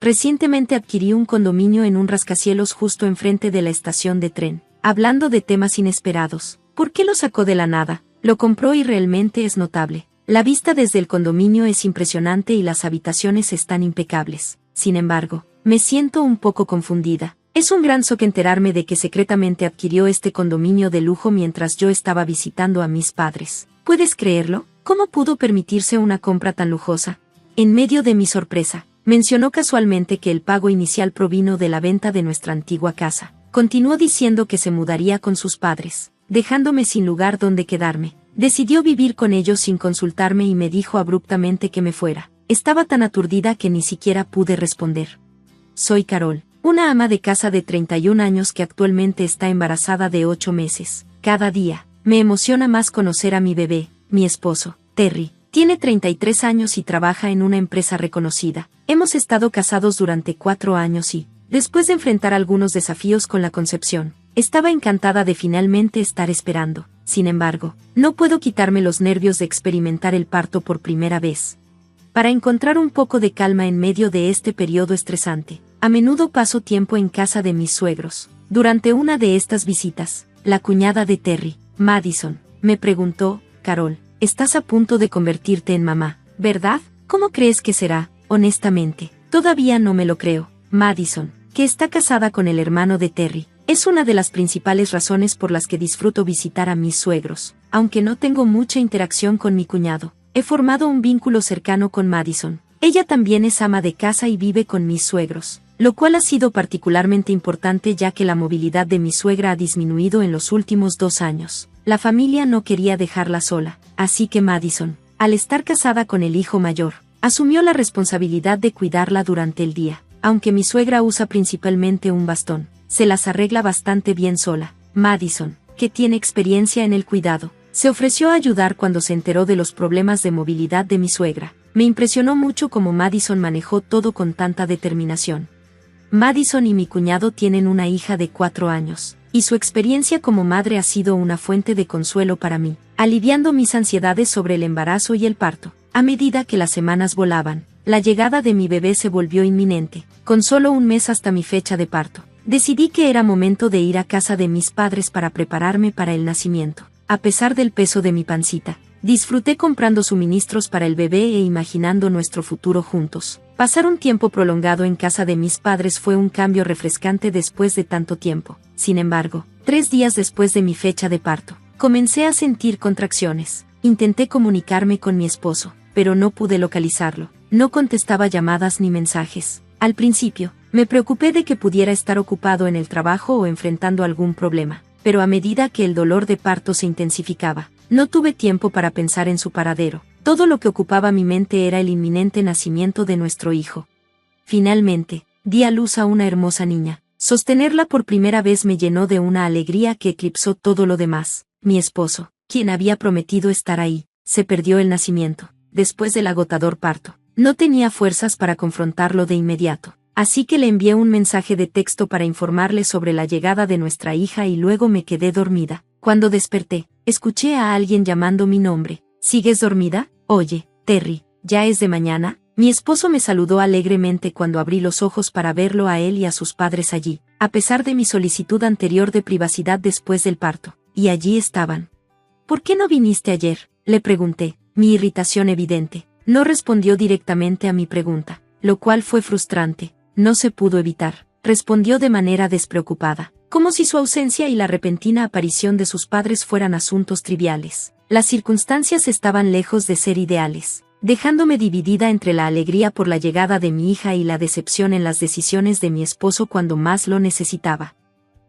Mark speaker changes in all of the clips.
Speaker 1: Recientemente adquirí un condominio en un rascacielos justo enfrente de la estación de tren. Hablando de temas inesperados. ¿Por qué lo sacó de la nada? Lo compró y realmente es notable. La vista desde el condominio es impresionante y las habitaciones están impecables. Sin embargo, me siento un poco confundida. Es un gran shock enterarme de que secretamente adquirió este condominio de lujo mientras yo estaba visitando a mis padres. ¿Puedes creerlo? ¿Cómo pudo permitirse una compra tan lujosa? En medio de mi sorpresa, mencionó casualmente que el pago inicial provino de la venta de nuestra antigua casa. Continuó diciendo que se mudaría con sus padres, dejándome sin lugar donde quedarme. Decidió vivir con ellos sin consultarme y me dijo abruptamente que me fuera. Estaba tan aturdida que ni siquiera pude responder. Soy Carol, una ama de casa de 31 años que actualmente está embarazada de 8 meses. Cada día, me emociona más conocer a mi bebé, mi esposo, Terry. Tiene 33 años y trabaja en una empresa reconocida. Hemos estado casados durante 4 años y, después de enfrentar algunos desafíos con la concepción, estaba encantada de finalmente estar esperando. Sin embargo, no puedo quitarme los nervios de experimentar el parto por primera vez. Para encontrar un poco de calma en medio de este periodo estresante, a menudo paso tiempo en casa de mis suegros. Durante una de estas visitas, la cuñada de Terry, Madison, me preguntó: Carol, estás a punto de convertirte en mamá, ¿verdad? ¿Cómo crees que será? Honestamente, todavía no me lo creo. Madison, que está casada con el hermano de Terry, es una de las principales razones por las que disfruto visitar a mis suegros. Aunque no tengo mucha interacción con mi cuñado, he formado un vínculo cercano con Madison. Ella también es ama de casa y vive con mis suegros, lo cual ha sido particularmente importante ya que la movilidad de mi suegra ha disminuido en los últimos 2 años. La familia no quería dejarla sola, así que Madison, al estar casada con el hijo mayor, asumió la responsabilidad de cuidarla durante el día. Aunque mi suegra usa principalmente un bastón, se las arregla bastante bien sola. Madison, que tiene experiencia en el cuidado, se ofreció a ayudar cuando se enteró de los problemas de movilidad de mi suegra. Me impresionó mucho cómo Madison manejó todo con tanta determinación. Madison y mi cuñado tienen una hija de 4 años, y su experiencia como madre ha sido una fuente de consuelo para mí, aliviando mis ansiedades sobre el embarazo y el parto. A medida que las semanas volaban, la llegada de mi bebé se volvió inminente. Con solo un mes hasta mi fecha de parto, decidí que era momento de ir a casa de mis padres para prepararme para el nacimiento. A pesar del peso de mi pancita, disfruté comprando suministros para el bebé e imaginando nuestro futuro juntos. Pasar un tiempo prolongado en casa de mis padres fue un cambio refrescante después de tanto tiempo. Sin embargo, 3 días después de mi fecha de parto, comencé a sentir contracciones. Intenté comunicarme con mi esposo, pero no pude localizarlo. No contestaba llamadas ni mensajes. Al principio, me preocupé de que pudiera estar ocupado en el trabajo o enfrentando algún problema, pero a medida que el dolor de parto se intensificaba, no tuve tiempo para pensar en su paradero. Todo lo que ocupaba mi mente era el inminente nacimiento de nuestro hijo. Finalmente, di a luz a una hermosa niña. Sostenerla por primera vez me llenó de una alegría que eclipsó todo lo demás. Mi esposo, quien había prometido estar ahí, se perdió el nacimiento. Después del agotador parto, no tenía fuerzas para confrontarlo de inmediato. Así que le envié un mensaje de texto para informarle sobre la llegada de nuestra hija y luego me quedé dormida. Cuando desperté, escuché a alguien llamando mi nombre. ¿Sigues dormida? Oye, Terry, ¿ya es de mañana? Mi esposo me saludó alegremente cuando abrí los ojos para verlo a él y a sus padres allí, a pesar de mi solicitud anterior de privacidad después del parto. Y allí estaban. ¿Por qué no viniste ayer?, le pregunté, mi irritación evidente. No respondió directamente a mi pregunta, lo cual fue frustrante. No se pudo evitar, respondió de manera despreocupada, como si su ausencia y la repentina aparición de sus padres fueran asuntos triviales. Las circunstancias estaban lejos de ser ideales, dejándome dividida entre la alegría por la llegada de mi hija y la decepción en las decisiones de mi esposo cuando más lo necesitaba.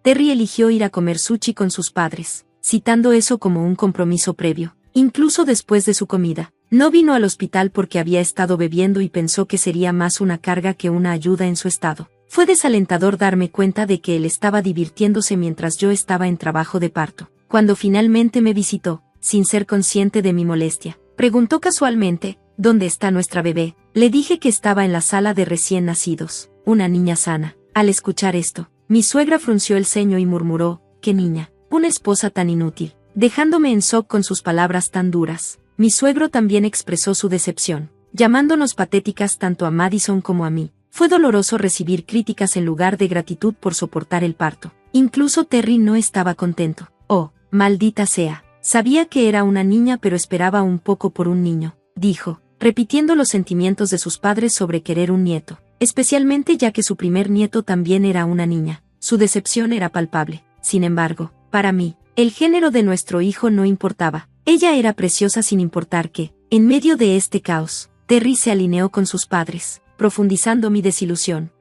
Speaker 1: Terry eligió ir a comer sushi con sus padres, citando eso como un compromiso previo. Incluso después de su comida, no vino al hospital porque había estado bebiendo y pensó que sería más una carga que una ayuda en su estado. Fue desalentador darme cuenta de que él estaba divirtiéndose mientras yo estaba en trabajo de parto. Cuando finalmente me visitó, sin ser consciente de mi molestia, preguntó casualmente: ¿dónde está nuestra bebé? Le dije que estaba en la sala de recién nacidos, una niña sana. Al escuchar esto, mi suegra frunció el ceño y murmuró: ¿qué niña? Una esposa tan inútil, dejándome en shock con sus palabras tan duras. Mi suegro también expresó su decepción, llamándonos patéticas tanto a Madison como a mí. Fue doloroso recibir críticas en lugar de gratitud por soportar el parto. Incluso Terry no estaba contento. Oh, maldita sea. Sabía que era una niña pero esperaba un poco por un niño, dijo, repitiendo los sentimientos de sus padres sobre querer un nieto, especialmente ya que su primer nieto también era una niña. Su decepción era palpable. Sin embargo, para mí, el género de nuestro hijo no importaba. Ella era preciosa sin importar que, en medio de este caos, Terry se alineó con sus padres, profundizando mi desilusión.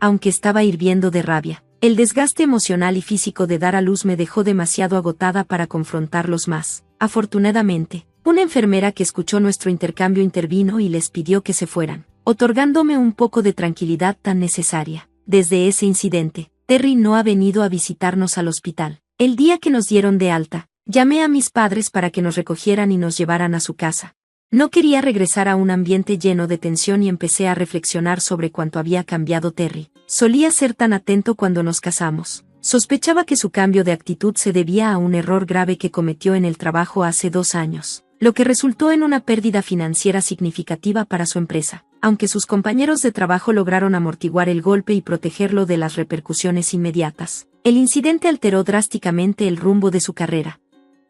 Speaker 1: Aunque estaba hirviendo de rabia, el desgaste emocional y físico de dar a luz me dejó demasiado agotada para confrontarlos más. Afortunadamente, una enfermera que escuchó nuestro intercambio intervino y les pidió que se fueran, otorgándome un poco de tranquilidad tan necesaria. Desde ese incidente, Terry no ha venido a visitarnos al hospital. El día que nos dieron de alta, llamé a mis padres para que nos recogieran y nos llevaran a su casa. No quería regresar a un ambiente lleno de tensión y empecé a reflexionar sobre cuánto había cambiado Terry. Solía ser tan atento cuando nos casamos. Sospechaba que su cambio de actitud se debía a un error grave que cometió en el trabajo hace 2 años, lo que resultó en una pérdida financiera significativa para su empresa. Aunque sus compañeros de trabajo lograron amortiguar el golpe y protegerlo de las repercusiones inmediatas, el incidente alteró drásticamente el rumbo de su carrera.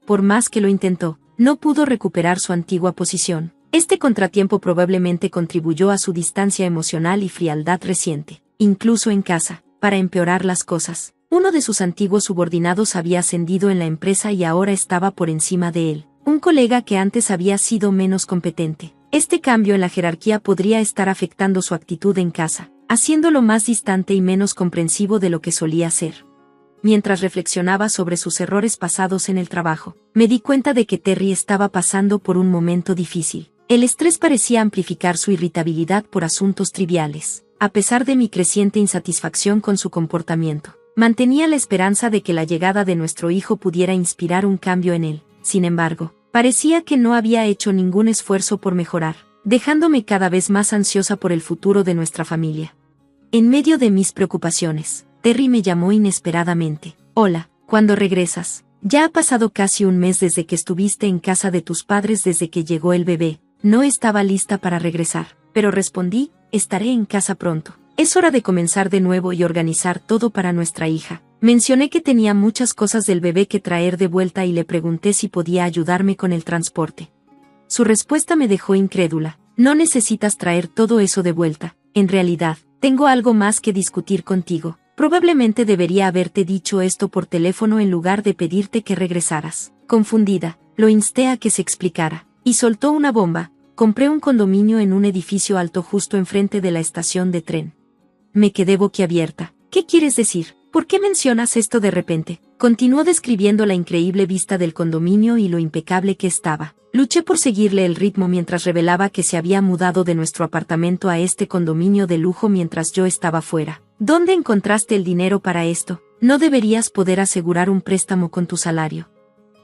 Speaker 1: Por más que lo intentó, no pudo recuperar su antigua posición. Este contratiempo probablemente contribuyó a su distancia emocional y frialdad reciente. Incluso en casa, para empeorar las cosas, uno de sus antiguos subordinados había ascendido en la empresa y ahora estaba por encima de él, un colega que antes había sido menos competente. Este cambio en la jerarquía podría estar afectando su actitud en casa, haciéndolo más distante y menos comprensivo de lo que solía ser. Mientras reflexionaba sobre sus errores pasados en el trabajo, me di cuenta de que Terry estaba pasando por un momento difícil. El estrés parecía amplificar su irritabilidad por asuntos triviales. A pesar de mi creciente insatisfacción con su comportamiento, mantenía la esperanza de que la llegada de nuestro hijo pudiera inspirar un cambio en él. Sin embargo, parecía que no había hecho ningún esfuerzo por mejorar, dejándome cada vez más ansiosa por el futuro de nuestra familia. En medio de mis preocupaciones, Terry me llamó inesperadamente. Hola, ¿cuándo regresas? Ya ha pasado casi un mes desde que estuviste en casa de tus padres desde que llegó el bebé. No estaba lista para regresar, pero respondí, estaré en casa pronto. Es hora de comenzar de nuevo y organizar todo para nuestra hija. Mencioné que tenía muchas cosas del bebé que traer de vuelta y le pregunté si podía ayudarme con el transporte. Su respuesta me dejó incrédula. No necesitas traer todo eso de vuelta. En realidad, tengo algo más que discutir contigo. Probablemente debería haberte dicho esto por teléfono en lugar de pedirte que regresaras. Confundida, lo insté a que se explicara. Y soltó una bomba. Compré un condominio en un edificio alto justo enfrente de la estación de tren. Me quedé boquiabierta. ¿Qué quieres decir? ¿Por qué mencionas esto de repente? Continuó describiendo la increíble vista del condominio y lo impecable que estaba. Luché por seguirle el ritmo mientras revelaba que se había mudado de nuestro apartamento a este condominio de lujo mientras yo estaba fuera. ¿Dónde encontraste el dinero para esto? No deberías poder asegurar un préstamo con tu salario.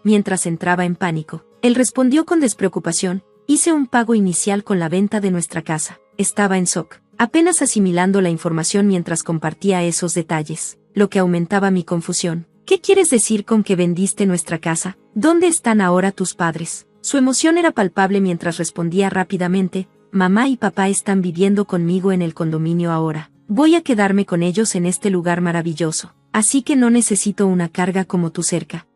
Speaker 1: Mientras entraba en pánico, él respondió con despreocupación, hice un pago inicial con la venta de nuestra casa. Estaba en shock, apenas asimilando la información mientras compartía esos detalles, lo que aumentaba mi confusión. ¿Qué quieres decir con que vendiste nuestra casa? ¿Dónde están ahora tus padres? Su emoción era palpable mientras respondía rápidamente, mamá y papá están viviendo conmigo en el condominio ahora. Voy a quedarme con ellos en este lugar maravilloso, así que no necesito una carga como tú cerca.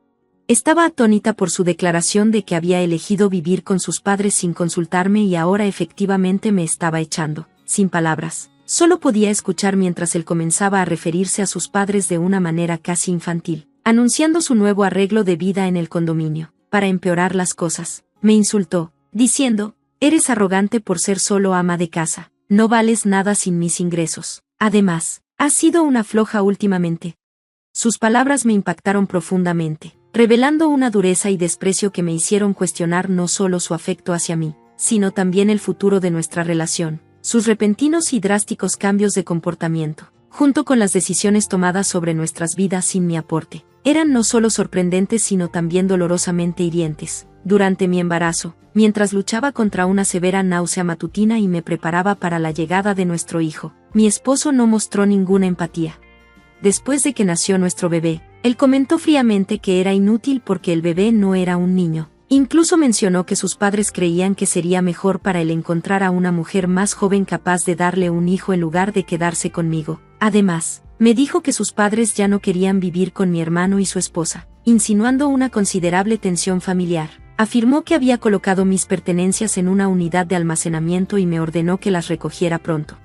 Speaker 1: Estaba atónita por su declaración de que había elegido vivir con sus padres sin consultarme y ahora efectivamente me estaba echando. Sin palabras, solo podía escuchar mientras él comenzaba a referirse a sus padres de una manera casi infantil, anunciando su nuevo arreglo de vida en el condominio. Para empeorar las cosas, me insultó, diciendo, eres arrogante por ser solo ama de casa, no vales nada sin mis ingresos. Además, has sido una floja últimamente. Sus palabras me impactaron profundamente, revelando una dureza y desprecio que me hicieron cuestionar no solo su afecto hacia mí, sino también el futuro de nuestra relación. Sus repentinos y drásticos cambios de comportamiento, junto con las decisiones tomadas sobre nuestras vidas sin mi aporte, eran no solo sorprendentes sino también dolorosamente hirientes. Durante mi embarazo, mientras luchaba contra una severa náusea matutina y me preparaba para la llegada de nuestro hijo, mi esposo no mostró ninguna empatía. Después de que nació nuestro bebé, él comentó fríamente que era inútil porque el bebé no era un niño. Incluso mencionó que sus padres creían que sería mejor para él encontrar a una mujer más joven capaz de darle un hijo en lugar de quedarse conmigo. Además, me dijo que sus padres ya no querían vivir con mi hermano y su esposa, insinuando una considerable tensión familiar. Afirmó que había colocado mis pertenencias en una unidad de almacenamiento y me ordenó que las recogiera pronto.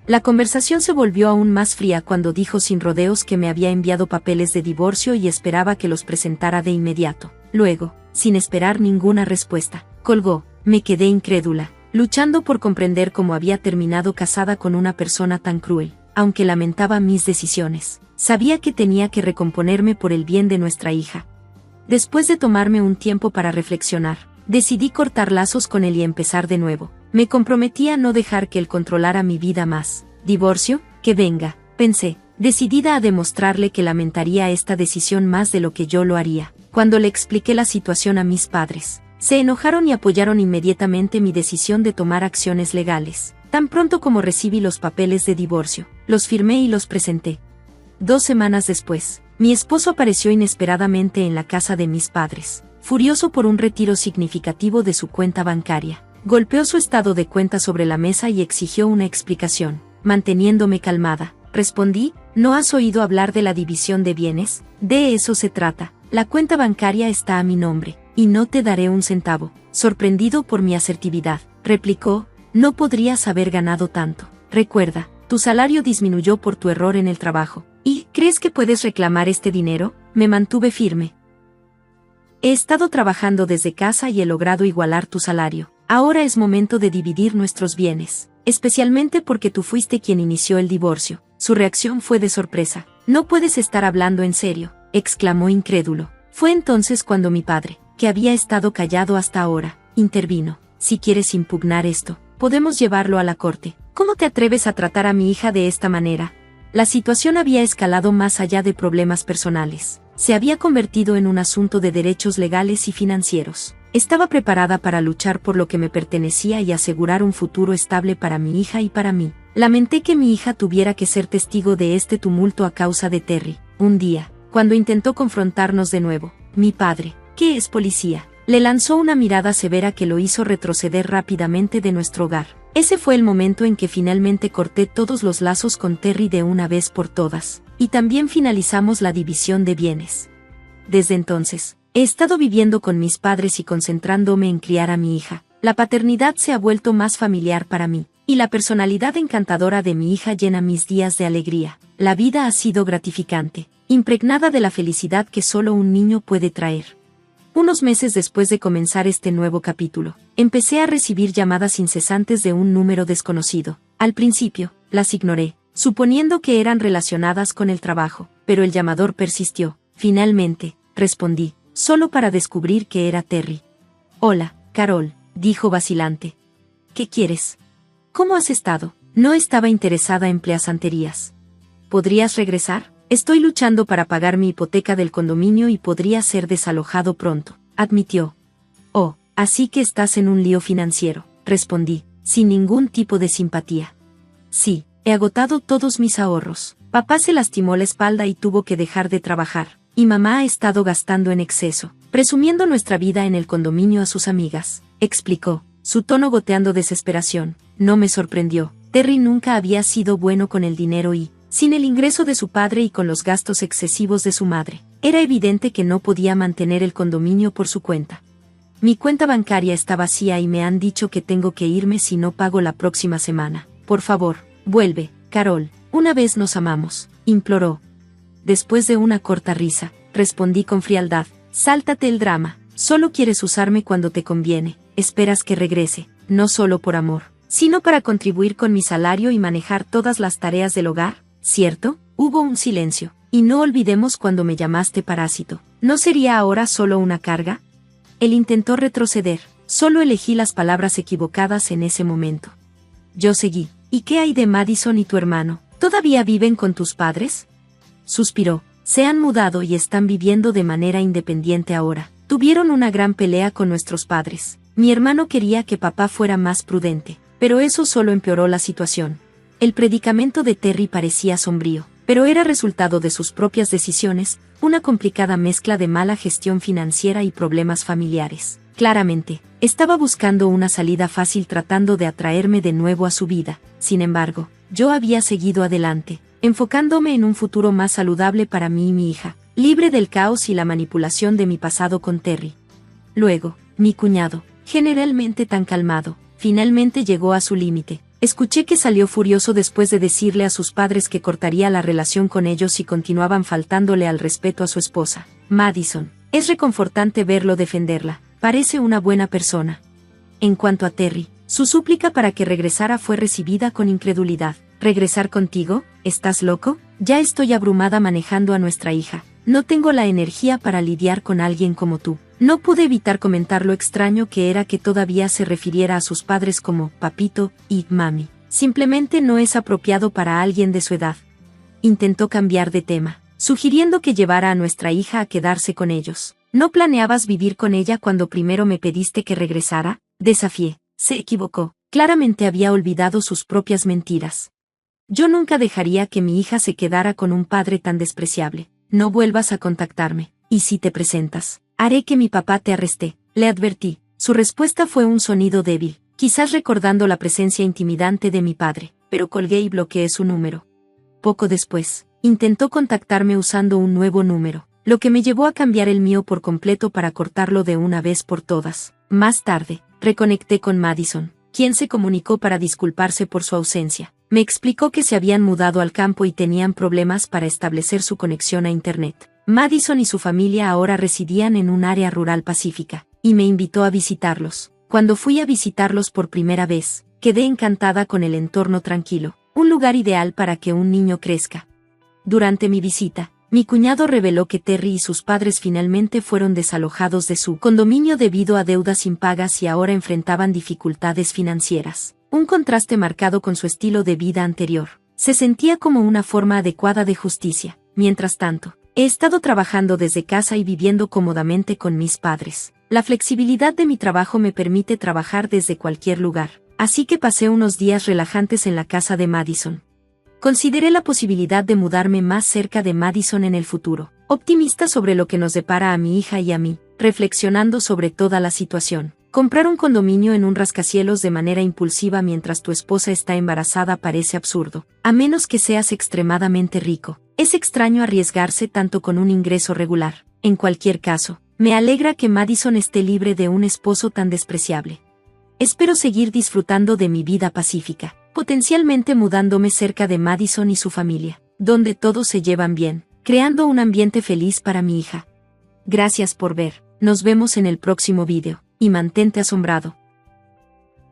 Speaker 1: La conversación se volvió aún más fría cuando dijo sin rodeos que me había enviado papeles de divorcio y esperaba que los presentara de inmediato. Luego, sin esperar ninguna respuesta, colgó. Me quedé incrédula, luchando por comprender cómo había terminado casada con una persona tan cruel. Aunque lamentaba mis decisiones, sabía que tenía que recomponerme por el bien de nuestra hija. Después de tomarme un tiempo para reflexionar, decidí cortar lazos con él y empezar de nuevo. Me comprometí a no dejar que él controlara mi vida más. ¿Divorcio? Que venga, pensé, decidida a demostrarle que lamentaría esta decisión más de lo que yo lo haría. Cuando le expliqué la situación a mis padres, se enojaron y apoyaron inmediatamente mi decisión de tomar acciones legales. Tan pronto como recibí los papeles de divorcio, los firmé y los presenté. 2 semanas después, mi esposo apareció inesperadamente en la casa de mis padres, furioso por un retiro significativo de su cuenta bancaria. Golpeó su estado de cuenta sobre la mesa y exigió una explicación. Manteniéndome calmada, respondí, ¿no has oído hablar de la división de bienes? De eso se trata. La cuenta bancaria está a mi nombre, y no te daré un centavo. Sorprendido por mi asertividad, replicó, no podrías haber ganado tanto. Recuerda, tu salario disminuyó por tu error en el trabajo. ¿Y crees que puedes reclamar este dinero? Me mantuve firme. He estado trabajando desde casa y he logrado igualar tu salario. Ahora es momento de dividir nuestros bienes, especialmente porque tú fuiste quien inició el divorcio. Su reacción fue de sorpresa. No puedes estar hablando en serio, exclamó incrédulo. Fue entonces cuando mi padre, que había estado callado hasta ahora, intervino. Si quieres impugnar esto, podemos llevarlo a la corte. ¿Cómo te atreves a tratar a mi hija de esta manera? La situación había escalado más allá de problemas personales. Se había convertido en un asunto de derechos legales y financieros. Estaba preparada para luchar por lo que me pertenecía y asegurar un futuro estable para mi hija y para mí. Lamenté que mi hija tuviera que ser testigo de este tumulto a causa de Terry. Un día, cuando intentó confrontarnos de nuevo, mi padre, que es policía, le lanzó una mirada severa que lo hizo retroceder rápidamente de nuestro hogar. Ese fue el momento en que finalmente corté todos los lazos con Terry de una vez por todas, y también finalizamos la división de bienes. Desde entonces, he estado viviendo con mis padres y concentrándome en criar a mi hija. La paternidad se ha vuelto más familiar para mí, y la personalidad encantadora de mi hija llena mis días de alegría. La vida ha sido gratificante, impregnada de la felicidad que solo un niño puede traer. Unos meses después de comenzar este nuevo capítulo, empecé a recibir llamadas incesantes de un número desconocido. Al principio, las ignoré, suponiendo que eran relacionadas con el trabajo, pero el llamador persistió. Finalmente, respondí, solo para descubrir que era Terry. Hola, Carol, dijo vacilante. ¿Qué quieres? ¿Cómo has estado? No estaba interesada en pleasanterías. ¿Podrías regresar? Estoy luchando para pagar mi hipoteca del condominio y podría ser desalojado pronto, admitió. Oh, así que estás en un lío financiero, respondí, sin ningún tipo de simpatía. Sí, he agotado todos mis ahorros. Papá se lastimó la espalda y tuvo que dejar de trabajar, y mamá ha estado gastando en exceso, presumiendo nuestra vida en el condominio a sus amigas, explicó, su tono goteando desesperación. No me sorprendió. Terry nunca había sido bueno con el dinero y, sin el ingreso de su padre y con los gastos excesivos de su madre, era evidente que no podía mantener el condominio por su cuenta. Mi cuenta bancaria está vacía y me han dicho que tengo que irme si no pago la próxima semana. Por favor, vuelve, Carol. Una vez nos amamos, imploró. Después de una corta risa, respondí con frialdad, sáltate el drama. Solo quieres usarme cuando te conviene. Esperas que regrese, no solo por amor, sino para contribuir con mi salario y manejar todas las tareas del hogar. ¿Cierto? Hubo un silencio, y no olvidemos cuando me llamaste parásito. ¿No sería ahora solo una carga? Él intentó retroceder, solo elegí las palabras equivocadas en ese momento. Yo seguí. ¿Y qué hay de Madison y tu hermano? ¿Todavía viven con tus padres? Suspiró. Se han mudado y están viviendo de manera independiente ahora. Tuvieron una gran pelea con nuestros padres. Mi hermano quería que papá fuera más prudente, pero eso solo empeoró la situación. El predicamento de Terry parecía sombrío, pero era resultado de sus propias decisiones, una complicada mezcla de mala gestión financiera y problemas familiares. Claramente, estaba buscando una salida fácil tratando de atraerme de nuevo a su vida. Sin embargo, yo había seguido adelante, enfocándome en un futuro más saludable para mí y mi hija, libre del caos y la manipulación de mi pasado con Terry. Luego, mi cuñado, generalmente tan calmado, finalmente llegó a su límite. Escuché que salió furioso después de decirle a sus padres que cortaría la relación con ellos si continuaban faltándole al respeto a su esposa, Madison. Es reconfortante verlo defenderla, parece una buena persona. En cuanto a Terry, su súplica para que regresara fue recibida con incredulidad. ¿Regresar contigo? ¿Estás loco? Ya estoy abrumada manejando a nuestra hija. No tengo la energía para lidiar con alguien como tú. No pude evitar comentar lo extraño que era que todavía se refiriera a sus padres como papito y mami. Simplemente no es apropiado para alguien de su edad. Intentó cambiar de tema, sugiriendo que llevara a nuestra hija a quedarse con ellos. ¿No planeabas vivir con ella cuando primero me pediste que regresara? Desafié. Se equivocó. Claramente había olvidado sus propias mentiras. Yo nunca dejaría que mi hija se quedara con un padre tan despreciable. No vuelvas a contactarme. ¿Y si te presentas? Haré que mi papá te arreste, le advertí. Su respuesta fue un sonido débil, quizás recordando la presencia intimidante de mi padre, pero colgué y bloqueé su número. Poco después, intentó contactarme usando un nuevo número, lo que me llevó a cambiar el mío por completo para cortarlo de una vez por todas. Más tarde, reconecté con Madison, quien se comunicó para disculparse por su ausencia. Me explicó que se habían mudado al campo y tenían problemas para establecer su conexión a Internet. Madison y su familia ahora residían en un área rural pacífica, y me invitó a visitarlos. Cuando fui a visitarlos por primera vez, quedé encantada con el entorno tranquilo, un lugar ideal para que un niño crezca. Durante mi visita, mi cuñado reveló que Terry y sus padres finalmente fueron desalojados de su condominio debido a deudas impagas y ahora enfrentaban dificultades financieras. Un contraste marcado con su estilo de vida anterior. Se sentía como una forma adecuada de justicia. Mientras tanto, he estado trabajando desde casa y viviendo cómodamente con mis padres. La flexibilidad de mi trabajo me permite trabajar desde cualquier lugar, así que pasé unos días relajantes en la casa de Madison. Consideré la posibilidad de mudarme más cerca de Madison en el futuro, optimista sobre lo que nos depara a mi hija y a mí, reflexionando sobre toda la situación. Comprar un condominio en un rascacielos de manera impulsiva mientras tu esposa está embarazada parece absurdo, a menos que seas extremadamente rico. Es extraño arriesgarse tanto con un ingreso regular. En cualquier caso, me alegra que Madison esté libre de un esposo tan despreciable. Espero seguir disfrutando de mi vida pacífica, potencialmente mudándome cerca de Madison y su familia, donde todos se llevan bien, creando un ambiente feliz para mi hija. Gracias por ver, nos vemos en el próximo video, y mantente asombrado.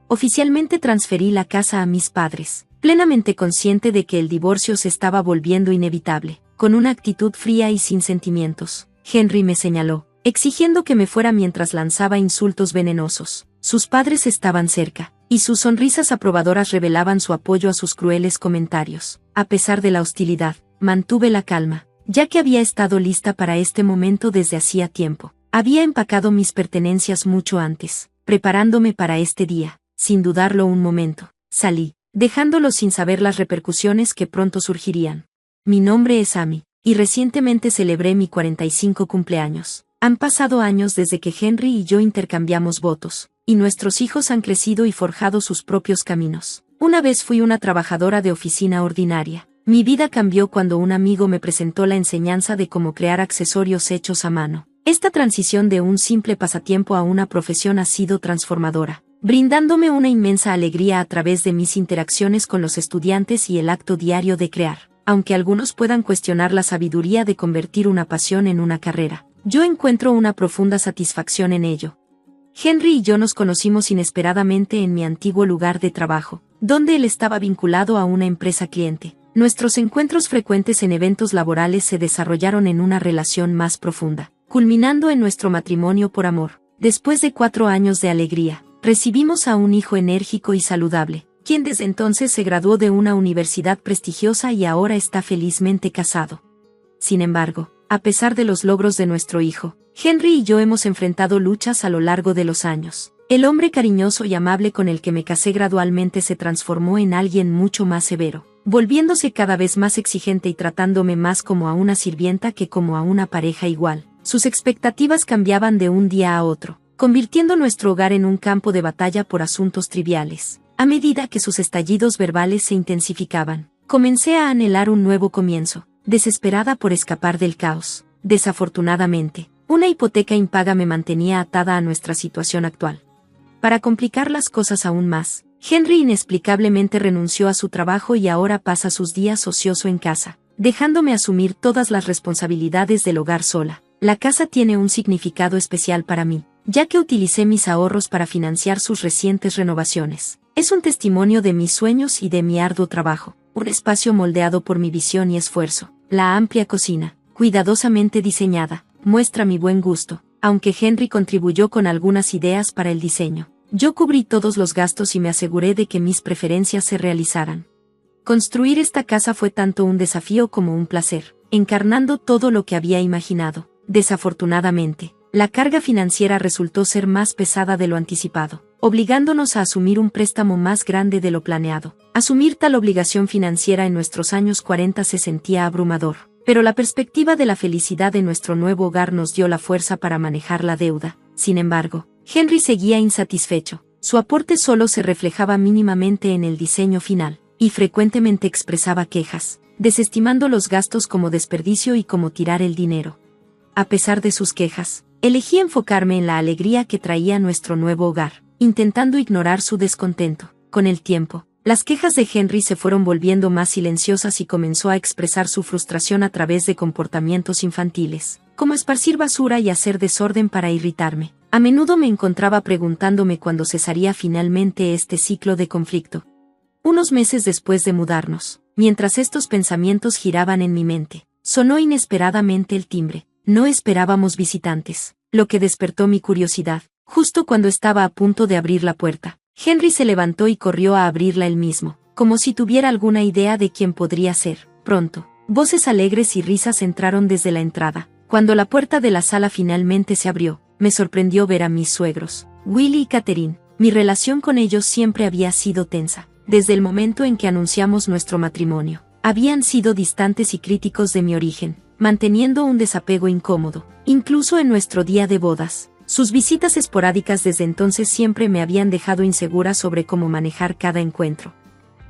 Speaker 1: Oficialmente transferí la casa a mis padres, plenamente consciente de que el divorcio se estaba volviendo inevitable. Con una actitud fría y sin sentimientos, Henry me señaló, exigiendo que me fuera mientras lanzaba insultos venenosos. Sus padres estaban cerca, y sus sonrisas aprobadoras revelaban su apoyo a sus crueles comentarios. A pesar de la hostilidad, mantuve la calma, ya que había estado lista para este momento desde hacía tiempo. Había empacado mis pertenencias mucho antes, preparándome para este día. Sin dudarlo un momento, salí, dejándolo sin saber las repercusiones que pronto surgirían. Mi nombre es Amy, y recientemente celebré mi 45 cumpleaños. Han pasado años desde que Henry y yo intercambiamos votos, y nuestros hijos han crecido y forjado sus propios caminos. Una vez fui una trabajadora de oficina ordinaria. Mi vida cambió cuando un amigo me presentó la enseñanza de cómo crear accesorios hechos a mano. Esta transición de un simple pasatiempo a una profesión ha sido transformadora, brindándome una inmensa alegría a través de mis interacciones con los estudiantes y el acto diario de crear. Aunque algunos puedan cuestionar la sabiduría de convertir una pasión en una carrera, yo encuentro una profunda satisfacción en ello. Henry y yo nos conocimos inesperadamente en mi antiguo lugar de trabajo, donde él estaba vinculado a una empresa cliente. Nuestros encuentros frecuentes en eventos laborales se desarrollaron en una relación más profunda, culminando en nuestro matrimonio por amor. Después de 4 años de alegría, recibimos a un hijo enérgico y saludable, quien desde entonces se graduó de una universidad prestigiosa y ahora está felizmente casado. Sin embargo, a pesar de los logros de nuestro hijo, Henry y yo hemos enfrentado luchas a lo largo de los años. El hombre cariñoso y amable con el que me casé gradualmente se transformó en alguien mucho más severo, volviéndose cada vez más exigente y tratándome más como a una sirvienta que como a una pareja igual. Sus expectativas cambiaban de un día a otro, convirtiendo nuestro hogar en un campo de batalla por asuntos triviales. A medida que sus estallidos verbales se intensificaban, comencé a anhelar un nuevo comienzo, desesperada por escapar del caos. Desafortunadamente, una hipoteca impaga me mantenía atada a nuestra situación actual. Para complicar las cosas aún más, Henry inexplicablemente renunció a su trabajo y ahora pasa sus días ocioso en casa, dejándome asumir todas las responsabilidades del hogar sola. La casa tiene un significado especial para mí, ya que utilicé mis ahorros para financiar sus recientes renovaciones. Es un testimonio de mis sueños y de mi arduo trabajo, un espacio moldeado por mi visión y esfuerzo. La amplia cocina, cuidadosamente diseñada, muestra mi buen gusto, aunque Henry contribuyó con algunas ideas para el diseño. Yo cubrí todos los gastos y me aseguré de que mis preferencias se realizaran. Construir esta casa fue tanto un desafío como un placer, encarnando todo lo que había imaginado. Desafortunadamente, la carga financiera resultó ser más pesada de lo anticipado, obligándonos a asumir un préstamo más grande de lo planeado. Asumir tal obligación financiera en nuestros años 40 se sentía abrumador, pero la perspectiva de la felicidad de nuestro nuevo hogar nos dio la fuerza para manejar la deuda. Sin embargo, Henry seguía insatisfecho. Su aporte solo se reflejaba mínimamente en el diseño final, y frecuentemente expresaba quejas, desestimando los gastos como desperdicio y como tirar el dinero. A pesar de sus quejas, elegí enfocarme en la alegría que traía nuestro nuevo hogar, intentando ignorar su descontento. Con el tiempo, las quejas de Henry se fueron volviendo más silenciosas y comenzó a expresar su frustración a través de comportamientos infantiles, como esparcir basura y hacer desorden para irritarme. A menudo me encontraba preguntándome cuándo cesaría finalmente este ciclo de conflicto. Unos meses después de mudarnos, mientras estos pensamientos giraban en mi mente, sonó inesperadamente el timbre. No esperábamos visitantes, lo que despertó mi curiosidad. Justo cuando estaba a punto de abrir la puerta, Henry se levantó y corrió a abrirla él mismo, como si tuviera alguna idea de quién podría ser. Pronto, voces alegres y risas entraron desde la entrada. Cuando la puerta de la sala finalmente se abrió, me sorprendió ver a mis suegros, Willie y Catherine. Mi relación con ellos siempre había sido tensa. Desde el momento en que anunciamos nuestro matrimonio, habían sido distantes y críticos de mi origen, manteniendo un desapego incómodo, incluso en nuestro día de bodas. Sus visitas esporádicas desde entonces siempre me habían dejado insegura sobre cómo manejar cada encuentro.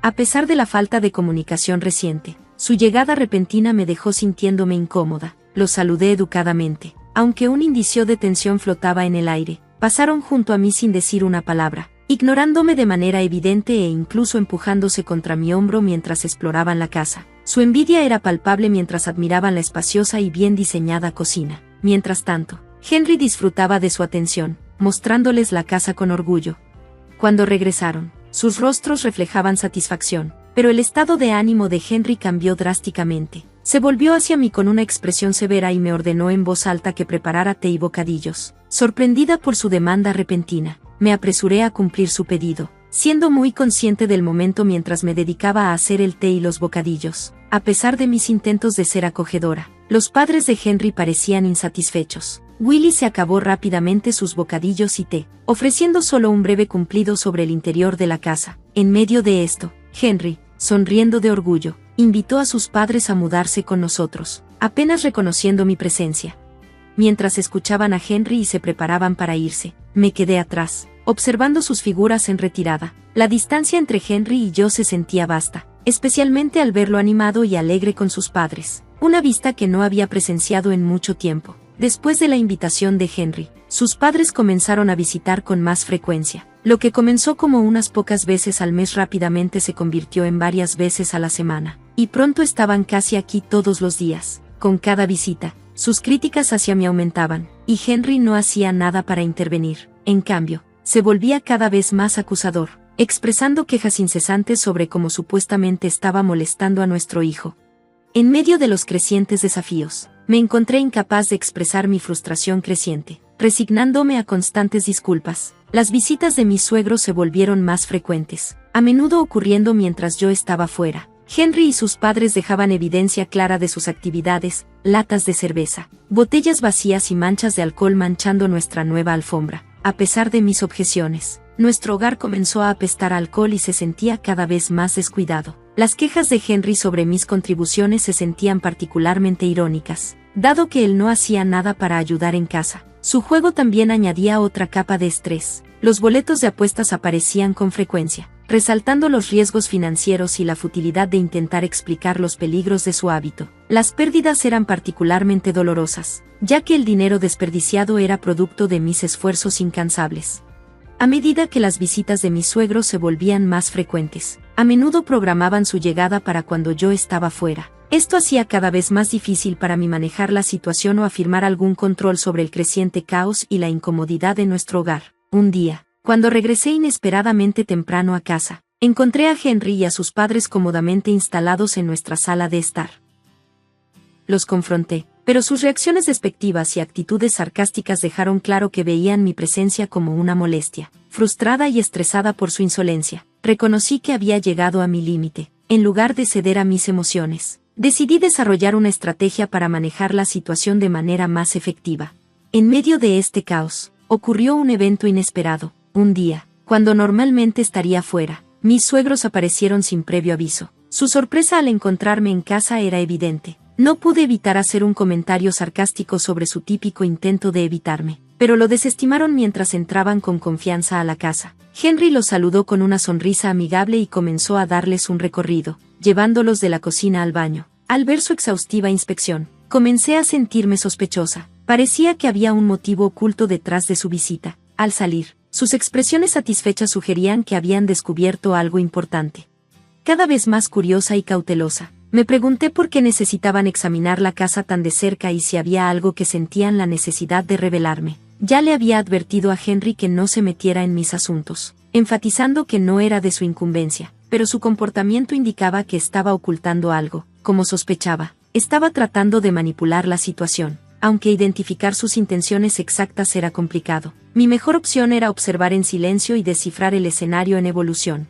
Speaker 1: A pesar de la falta de comunicación reciente, su llegada repentina me dejó sintiéndome incómoda. Los saludé educadamente, aunque un indicio de tensión flotaba en el aire. Pasaron junto a mí sin decir una palabra, ignorándome de manera evidente e incluso empujándose contra mi hombro mientras exploraban la casa. Su envidia era palpable mientras admiraban la espaciosa y bien diseñada cocina. Mientras tanto, Henry disfrutaba de su atención, mostrándoles la casa con orgullo. Cuando regresaron, sus rostros reflejaban satisfacción, pero el estado de ánimo de Henry cambió drásticamente. Se volvió hacia mí con una expresión severa y me ordenó en voz alta que preparara té y bocadillos. Sorprendida por su demanda repentina, me apresuré a cumplir su pedido, siendo muy consciente del momento mientras me dedicaba a hacer el té y los bocadillos. A pesar de mis intentos de ser acogedora, los padres de Henry parecían insatisfechos. Willie se acabó rápidamente sus bocadillos y té, ofreciendo solo un breve cumplido sobre el interior de la casa. En medio de esto, Henry, sonriendo de orgullo, invitó a sus padres a mudarse con nosotros, apenas reconociendo mi presencia. Mientras escuchaban a Henry y se preparaban para irse, me quedé atrás, observando sus figuras en retirada. La distancia entre Henry y yo se sentía vasta, especialmente al verlo animado y alegre con sus padres, una vista que no había presenciado en mucho tiempo. Después de la invitación de Henry, sus padres comenzaron a visitar con más frecuencia. Lo que comenzó como unas pocas veces al mes rápidamente se convirtió en varias veces a la semana, y pronto estaban casi aquí todos los días. Con cada visita, sus críticas hacia mí aumentaban, y Henry no hacía nada para intervenir. En cambio, se volvía cada vez más acusador, expresando quejas incesantes sobre cómo supuestamente estaba molestando a nuestro hijo. En medio de los crecientes desafíos, me encontré incapaz de expresar mi frustración creciente, resignándome a constantes disculpas. Las visitas de mis suegros se volvieron más frecuentes, a menudo ocurriendo mientras yo estaba fuera. Henry y sus padres dejaban evidencia clara de sus actividades: latas de cerveza, botellas vacías y manchas de alcohol manchando nuestra nueva alfombra. A pesar de mis objeciones, nuestro hogar comenzó a apestar a alcohol y se sentía cada vez más descuidado. Las quejas de Henry sobre mis contribuciones se sentían particularmente irónicas, dado que él no hacía nada para ayudar en casa. Su juego también añadía otra capa de estrés. Los boletos de apuestas aparecían con frecuencia, resaltando los riesgos financieros y la futilidad de intentar explicar los peligros de su hábito. Las pérdidas eran particularmente dolorosas, ya que el dinero desperdiciado era producto de mis esfuerzos incansables. A medida que las visitas de mis suegros se volvían más frecuentes, a menudo programaban su llegada para cuando yo estaba fuera. Esto hacía cada vez más difícil para mí manejar la situación o afirmar algún control sobre el creciente caos y la incomodidad de nuestro hogar. Un día, cuando regresé inesperadamente temprano a casa, encontré a Henry y a sus padres cómodamente instalados en nuestra sala de estar. Los confronté, pero sus reacciones despectivas y actitudes sarcásticas dejaron claro que veían mi presencia como una molestia. Frustrada y estresada por su insolencia, reconocí que había llegado a mi límite. En lugar de ceder a mis emociones, decidí desarrollar una estrategia para manejar la situación de manera más efectiva. En medio de este caos, ocurrió un evento inesperado. Un día, cuando normalmente estaría fuera, mis suegros aparecieron sin previo aviso. Su sorpresa al encontrarme en casa era evidente. No pude evitar hacer un comentario sarcástico sobre su típico intento de evitarme, pero lo desestimaron mientras entraban con confianza a la casa. Henry los saludó con una sonrisa amigable y comenzó a darles un recorrido, llevándolos de la cocina al baño. Al ver su exhaustiva inspección, comencé a sentirme sospechosa. Parecía que había un motivo oculto detrás de su visita. Al salir, sus expresiones satisfechas sugerían que habían descubierto algo importante. Cada vez más curiosa y cautelosa, me pregunté por qué necesitaban examinar la casa tan de cerca y si había algo que sentían la necesidad de revelarme. Ya le había advertido a Henry que no se metiera en mis asuntos, enfatizando que no era de su incumbencia, pero su comportamiento indicaba que estaba ocultando algo. Como sospechaba, estaba tratando de manipular la situación. Aunque identificar sus intenciones exactas era complicado, mi mejor opción era observar en silencio y descifrar el escenario en evolución.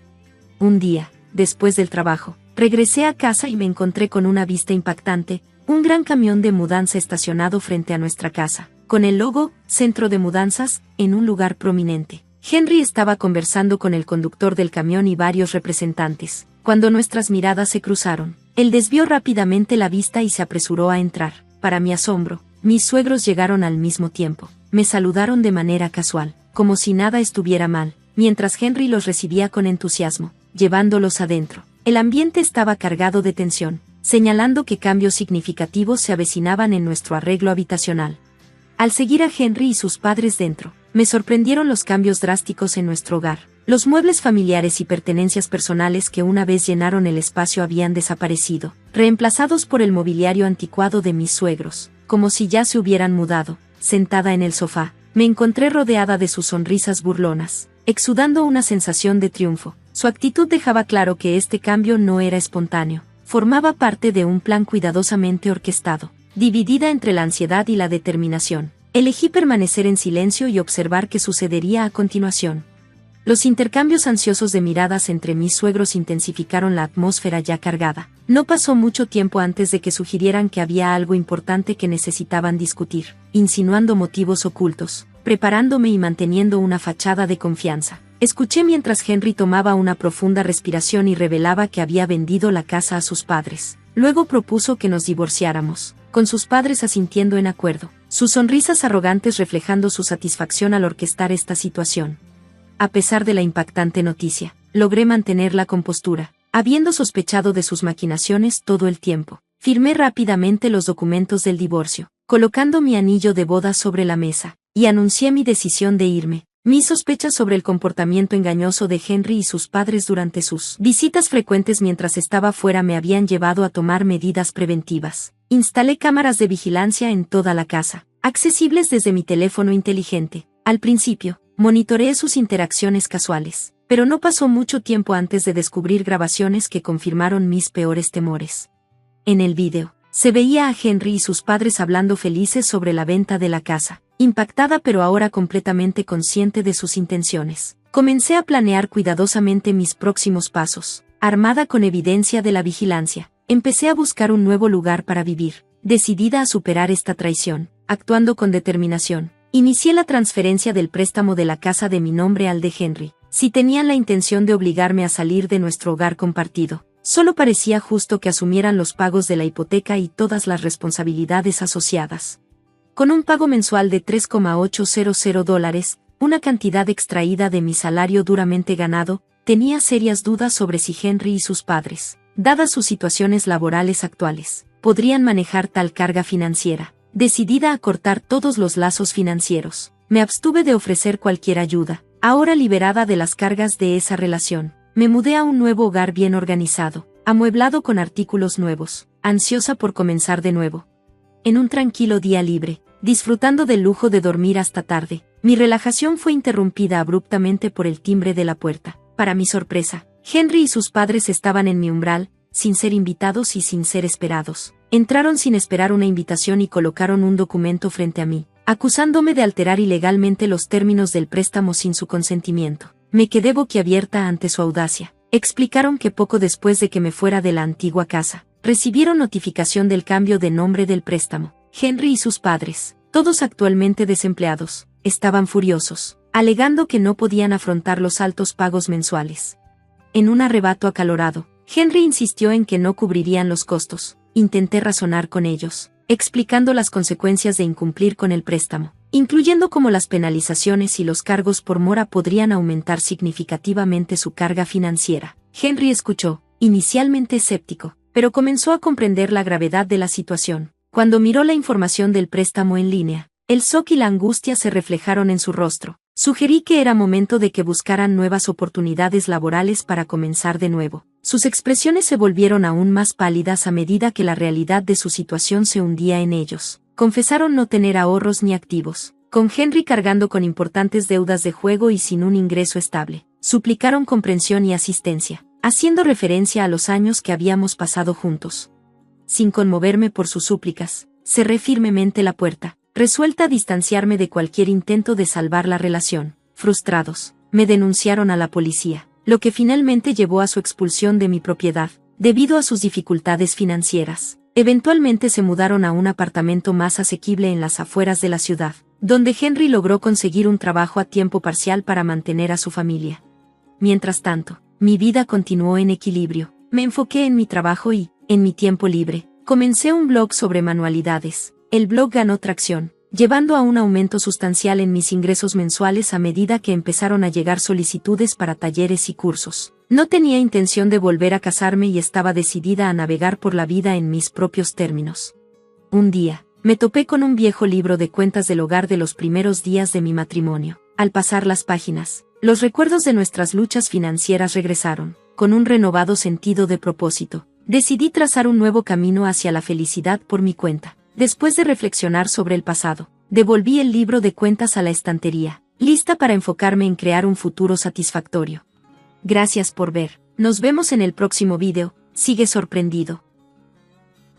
Speaker 1: Un día, después del trabajo, regresé a casa y me encontré con una vista impactante, un gran camión de mudanza estacionado frente a nuestra casa, con el logo Centro de Mudanzas en un lugar prominente. Henry estaba conversando con el conductor del camión y varios representantes. Cuando nuestras miradas se cruzaron, él desvió rápidamente la vista y se apresuró a entrar. Para mi asombro, mis suegros llegaron al mismo tiempo. Me saludaron de manera casual, como si nada estuviera mal, mientras Henry los recibía con entusiasmo, llevándolos adentro. El ambiente estaba cargado de tensión, señalando que cambios significativos se avecinaban en nuestro arreglo habitacional. Al seguir a Henry y sus padres dentro, me sorprendieron los cambios drásticos en nuestro hogar. Los muebles familiares y pertenencias personales que una vez llenaron el espacio habían desaparecido, reemplazados por el mobiliario anticuado de mis suegros, como si ya se hubieran mudado. Sentada en el sofá, me encontré rodeada de sus sonrisas burlonas, exudando una sensación de triunfo. Su actitud dejaba claro que este cambio no era espontáneo, formaba parte de un plan cuidadosamente orquestado. Dividida entre la ansiedad y la determinación, elegí permanecer en silencio y observar qué sucedería a continuación. Los intercambios ansiosos de miradas entre mis suegros intensificaron la atmósfera ya cargada. No pasó mucho tiempo antes de que sugirieran que había algo importante que necesitaban discutir, insinuando motivos ocultos, preparándome y manteniendo una fachada de confianza. Escuché mientras Henry tomaba una profunda respiración y revelaba que había vendido la casa a sus padres. Luego propuso que nos divorciáramos, con sus padres asintiendo en acuerdo, sus sonrisas arrogantes reflejando su satisfacción al orquestar esta situación. A pesar de la impactante noticia, logré mantener la compostura, habiendo sospechado de sus maquinaciones todo el tiempo. Firmé rápidamente los documentos del divorcio, colocando mi anillo de boda sobre la mesa, y anuncié mi decisión de irme. Mis sospechas sobre el comportamiento engañoso de Henry y sus padres durante sus visitas frecuentes mientras estaba fuera me habían llevado a tomar medidas preventivas. Instalé cámaras de vigilancia en toda la casa, accesibles desde mi teléfono inteligente. Al principio, monitoreé sus interacciones casuales, pero no pasó mucho tiempo antes de descubrir grabaciones que confirmaron mis peores temores. En el vídeo, se veía a Henry y sus padres hablando felices sobre la venta de la casa. Impactada pero ahora completamente consciente de sus intenciones, comencé a planear cuidadosamente mis próximos pasos. Armada con evidencia de la vigilancia, empecé a buscar un nuevo lugar para vivir. Decidida a superar esta traición, actuando con determinación, inicié la transferencia del préstamo de la casa de mi nombre al de Henry. Si tenían la intención de obligarme a salir de nuestro hogar compartido, solo parecía justo que asumieran los pagos de la hipoteca y todas las responsabilidades asociadas. Con un pago mensual de $3,800, una cantidad extraída de mi salario duramente ganado, tenía serias dudas sobre si Henry y sus padres, dadas sus situaciones laborales actuales, podrían manejar tal carga financiera. Decidida a cortar todos los lazos financieros, me abstuve de ofrecer cualquier ayuda. Ahora liberada de las cargas de esa relación, me mudé a un nuevo hogar bien organizado, amueblado con artículos nuevos, ansiosa por comenzar de nuevo. En un tranquilo día libre, disfrutando del lujo de dormir hasta tarde, mi relajación fue interrumpida abruptamente por el timbre de la puerta. Para mi sorpresa, Henry y sus padres estaban en mi umbral, sin ser invitados y sin ser esperados. Entraron sin esperar una invitación y colocaron un documento frente a mí, acusándome de alterar ilegalmente los términos del préstamo sin su consentimiento. Me quedé boquiabierta ante su audacia. Explicaron que poco después de que me fuera de la antigua casa, recibieron notificación del cambio de nombre del préstamo. Henry y sus padres, todos actualmente desempleados, estaban furiosos, alegando que no podían afrontar los altos pagos mensuales. En un arrebato acalorado, Henry insistió en que no cubrirían los costos. Intenté razonar con ellos, explicando las consecuencias de incumplir con el préstamo, incluyendo cómo las penalizaciones y los cargos por mora podrían aumentar significativamente su carga financiera. Henry escuchó, inicialmente escéptico, pero comenzó a comprender la gravedad de la situación. Cuando miró la información del préstamo en línea, el shock y la angustia se reflejaron en su rostro. Sugerí que era momento de que buscaran nuevas oportunidades laborales para comenzar de nuevo. Sus expresiones se volvieron aún más pálidas a medida que la realidad de su situación se hundía en ellos. Confesaron no tener ahorros ni activos, con Henry cargando con importantes deudas de juego y sin un ingreso estable. Suplicaron comprensión y asistencia, haciendo referencia a los años que habíamos pasado juntos. Sin conmoverme por sus súplicas, cerré firmemente la puerta, resuelta a distanciarme de cualquier intento de salvar la relación. Frustrados, me denunciaron a la policía, lo que finalmente llevó a su expulsión de mi propiedad, debido a sus dificultades financieras. Eventualmente se mudaron a un apartamento más asequible en las afueras de la ciudad, donde Henry logró conseguir un trabajo a tiempo parcial para mantener a su familia. Mientras tanto, mi vida continuó en equilibrio. Me enfoqué en mi trabajo y, en mi tiempo libre, comencé un blog sobre manualidades. El blog ganó tracción, llevando a un aumento sustancial en mis ingresos mensuales a medida que empezaron a llegar solicitudes para talleres y cursos. No tenía intención de volver a casarme y estaba decidida a navegar por la vida en mis propios términos. Un día, me topé con un viejo libro de cuentas del hogar de los primeros días de mi matrimonio. Al pasar las páginas, los recuerdos de nuestras luchas financieras regresaron. Con un renovado sentido de propósito, decidí trazar un nuevo camino hacia la felicidad por mi cuenta. Después de reflexionar sobre el pasado, devolví el libro de cuentas a la estantería, lista para enfocarme en crear un futuro satisfactorio. Gracias por ver. Nos vemos en el próximo video. Sigue sorprendido.